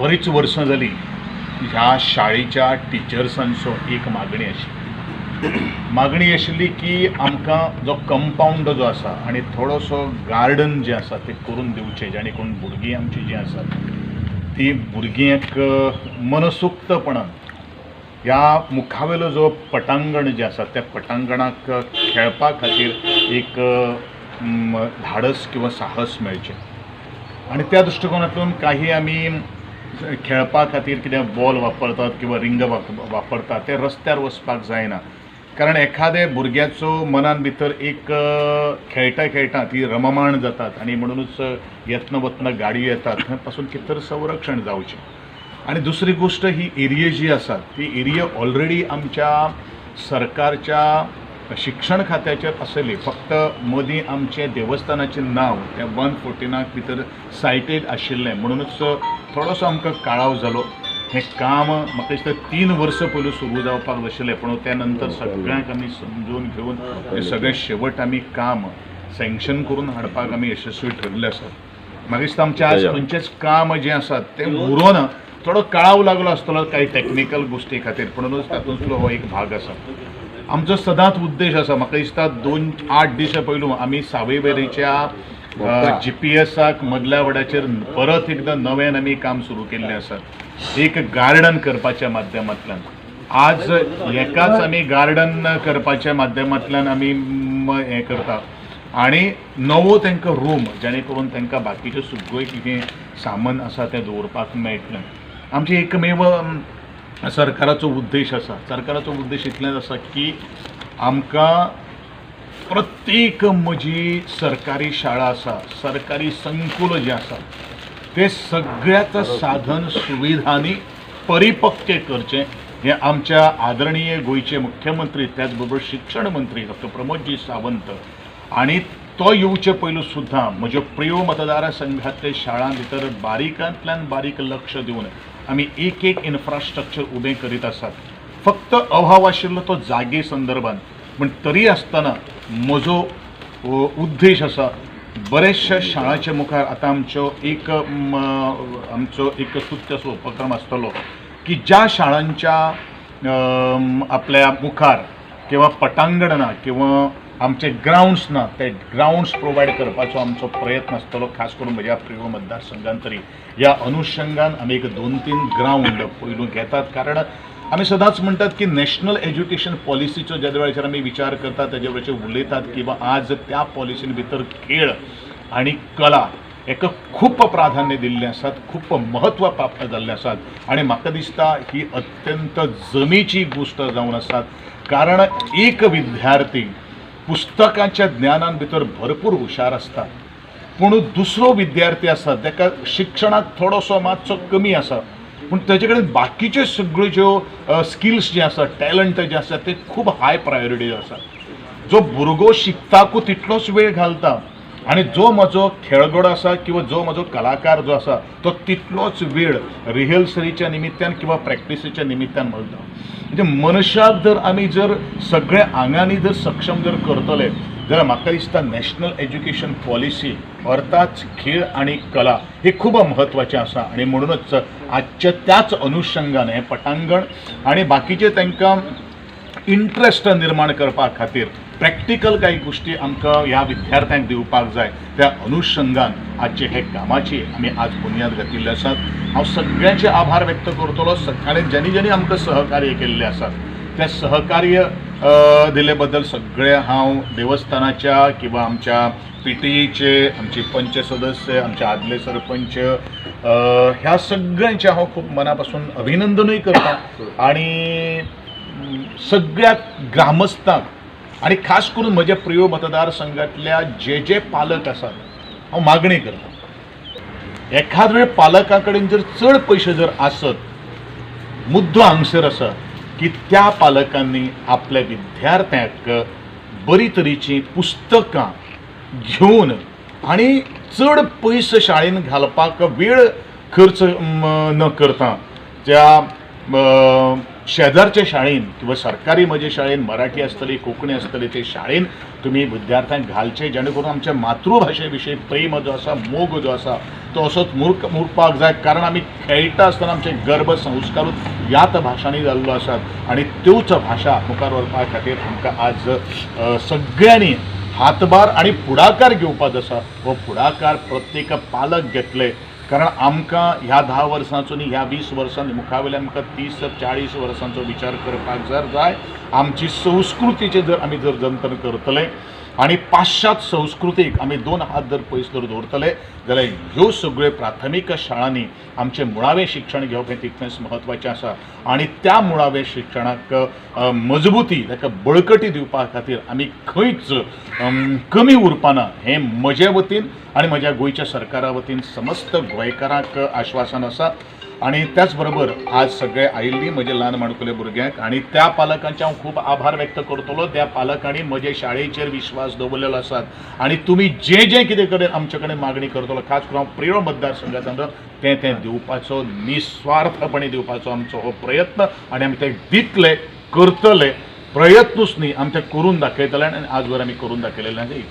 बरीच वर्सां जाली ह्या शाळेच्या टिचर्सांचो एक मागणी आशिल्ली की आमकां जो कंपाऊंड जो आसा आनी थोडोसो गार्डन जे आसा ते करून दिवचे जेणे करून भुरगीं आमची जी आसात ती भुरग्यांक मनसुक्तपणान ह्या मुखावेलो जो पटांगण जे आसा त्या पटांगणाक खेळपा खातीर एक धाडस किंवा साहस मेळचें आनी त्या दृश्टिकोनांतल्यान काही आमी खेळपा खातीर कितें बॉल वापरतात किंवा रिंग वापरतात ते रस्त्यार वचपाक जायना कारण एखाद्या भुरग्याचो मनान भितर एक खेळटा खेळटा ती रममाण जातात आनी म्हणूनच येतना वतना गाडयो येतात थंय पासून कितें तर संरक्षण जावचें आनी दुसरी गोष्ट ही एरिया जी आसा ती एरिया ऑलरेडी आमच्या सरकारच्या शिक्षण खात्याचेर आसली फक्त मदीं आमचें देवस्थानाचें नांव त्या 114 भितर सायटेड आशिल्लें म्हणूनच थोडोसो आमकां काळाव जालो हें काम म्हाका दिसता 3 वर्सां पयलीं सुरू जावपाक नाशिल्लें पूण त्या नंतर सगळ्यांक आमी समजून घेवन तें सगळें शेवट आमी काम सँक्शन करून हाडपाक आमी यशस्वी ठरले आसात म्हाका दिसता आमचें आज खंयचेंच काम जें आसा तें उरोना थोडो काळाव लागलो आसतलो काही टेक्निकल गोश्टी खातीर पुणूनच तातूंतलो हो एक भाग आसा आमचो सदांच उद्देश आसा म्हाका दिसता 8 दीस पयलू आमी सावयवेरेंच्या GPS मदल्या वड्याचेर परत एकदां नव्यान आमी काम सुरू केल्लें आसा एक गार्डन करपाच्या माध्यमांतल्यान आज एकाच आमी गार्डन करपाच्या माध्यमांतल्यान आमी हें करता आनी नवो तांकां रूम जेणे करून तांकां बाकीचें सगळें कितें सामान आसा तें दवरपाक मेळटलें आमची एकमेव सरकाराचो उद्देश आसा सरकाराचो उद्देश इतलेंच आसा की आमकां प्रत्येक म्हजी सरकारी शाळा आसा सरकारी संकुल जें आसा ते सगळ्याच साधन सुविधांनी परिपक्व करचें हें आमच्या आदरणीय गोंयचे मुख्यमंत्री त्याच बरोबर शिक्षण मंत्री डॉ प्रमोदजी सावंत आनी तो येवचे पयलू सुद्दां म्हज्यो प्रिय मतदारसंघातल्या शाळां भितर बारीकांतल्यान बारीक लक्ष दिवन आमी एक इन्फ्रास्ट्रक्चर उबें करीत आसात फक्त अभाव आशिल्लो तो जागे संदर्भान पूण तरी आसतना म्हजो उद्देश आसा बरेचशा शाळांच्या मुखार आतां आमचो एक सुत्य उपक्रम आसतलो की ज्या शाळांच्या आपल्या मुखार किंवा पटांगण ना किंवा आमचे ग्राउंड्स ना ते ग्राउंड्स प्रोवायड करपाचो आमचो प्रयत्न आसतलो खास करून म्हज्या प्रिय मतदारसंघांत तरी ह्या अनुशंगान आमी एक 2-3 ग्राउंड पयलू घेतात कारण आमी सदांच म्हणटात की नॅशनल एज्युकेशन पॉलिसीचो ज्या वेळाचेर आमी विचार करतात तेजे वेळाचेर उलयतात की आज त्या पॉलिसीन भितर खेळ आनी कला हेका खूब प्राधान्य दिल्लें आसात खूब महत्व प्राप्त जाल्लें आसात आनी म्हाका दिसता ही अत्यंत जमेची गोश्ट जावन आसात कारण एक विद्यार्थी पुस्तकाच्या ज्ञानान भितर भरपूर हुशार आसता पूण दुसरो विद्यार्थी आसा ताका शिक्षणाक थोडोसो मातसो कमी आसा पूण ताचे कडेन बाकीच्यो सगळ्यो ज्यो स्किल्स जे आसा टॅलंट जे आसा ते खूब हाय प्रायोरिटी आसा जो भुरगो शिकताकू तितलोच वेळ घालता आनी जो म्हजो खेळगडो आसा किंवा जो म्हजो कलाकार जो आसा तो तितलोच वेळ रिहर्सलीच्या निमित्तान किंवा प्रॅक्टिसीच्या निमित्तान घालता म्हणजे मनशाक जर आमी जर सगळ्या आंगांनी जर सक्षम जर करतले जाल्यार म्हाका दिसता नॅशनल एज्युकेशन पॉलिसी अर्थात खेळ आनी कला हे खूब म्हत्वाचें आसा आनी म्हणूनच आजच्या त्याच अनुशंगान हें पटांगण आनी बाकीचे तांकां इंट्रस्ट निर्माण करपा खातीर प्रॅक्टिकल काही गोष्टी आमकां ह्या विद्यार्थ्यांक दिवपाक जाय त्या अनुशंगान आजचे हे कामाची आमी आज बुनयाद घातिल्ली आसात हांव सगळ्यांचे आभार व्यक्त करतलो आनी ज्यांनी आमकां सहकार्य केल्लें आसात त्या सहकार्य दिले बद्दल सगळे हांव देवस्थानाच्या किंवा आमच्या PTEचे आमचे पंच सदस्य आमचे आदले सरपंच ह्या सगळ्यांचे हांव खूब मनापासून अभिनंदनूय करता आणि सगळ्या ग्रामस्थांक आणि खास करून म्हज्या प्रिय मतदारसंघातल्या जे पालक आसात हांव मागणी करता एखाद वेळ पालकां कडेन जर चड पयशे जर आसत मुद्दो हांगसर आसा की त्या पालकांनी आपल्या विद्यार्थ्यांक बरी तरेची पुस्तकां घेवन आणि चड पयस शाळेन घालपाक वेळ खर्च न करता त्या शेजारचे शाळेन किंवा सरकारी म्हजे शाळेन मराठी आसतली कोंकणी आसतली ते शाळेन तुम्ही विद्यार्थ्यांक घालचे जेणे करून आमच्या मातृभाशे विशीं प्रेम जो आसा मोग जो आसा तो असोच मुरपाक जाय कारण आमी खेळटा आसतना आमचे गर्भ संस्कारूच ह्याच भाशांनी जाल्लो आसात आनी त्योच भाशा मुखार व्हरपा खातीर आमकां आज सगळ्यांनी हातभार आणि पुढाकार घेवपाचो आसा हो पुढाकार प्रत्येक पालक घेतले कारण आमकां ह्या 10 वर्सांचो न्ही ह्या 20 वर्सांनी मुखावेल्यान आमकां 30-40 वर्सांचो विचार करपाक जर जाय आमची संस्कृतीचे जर आमी जर जतन करतले आणि पाश्चात्य संस्कृतीक आमी 2 हात जर पयस जर दवरतले जाल्यार ह्यो सगळ्यो प्राथमीक शाळांनी आमचें मुळावें शिक्षण घेवप हें तितलेंच म्हत्वाचें आसा आणि त्या मुळावें शिक्षणाक मजबूती ताका बळकटी दिवपा खातीर आमी खंयच कमी उरपाना हें म्हजे वतीन आणि म्हज्या गोंयच्या सरकारा वतीन समस्त गोंयकारांक आश्वासन आसा आणि त्याच बरोबर आज सगळे आयिल्ली म्हजे ल्हान माणकुले भुरग्यांक आणि त्या पालकांचे हांव खूब आभार व्यक्त करतलो त्या पालकांनी म्हजे शाळेचेर विश्वास दवरलेलो आसात आणि तुम्ही जे जे कितें कडेन आमचे कडेन मागणी करतलो खास करून हांव प्रियो मतदारसंघांत तें दिवपाचो निस्वार्थपणे दिवपाचो आमचो हो प्रयत्न आणि आमी ते दितले करतले प्रयत्नूच न्ही आमी ते करून दाखयतले आणि आजवर आमी करून दाखयलेलें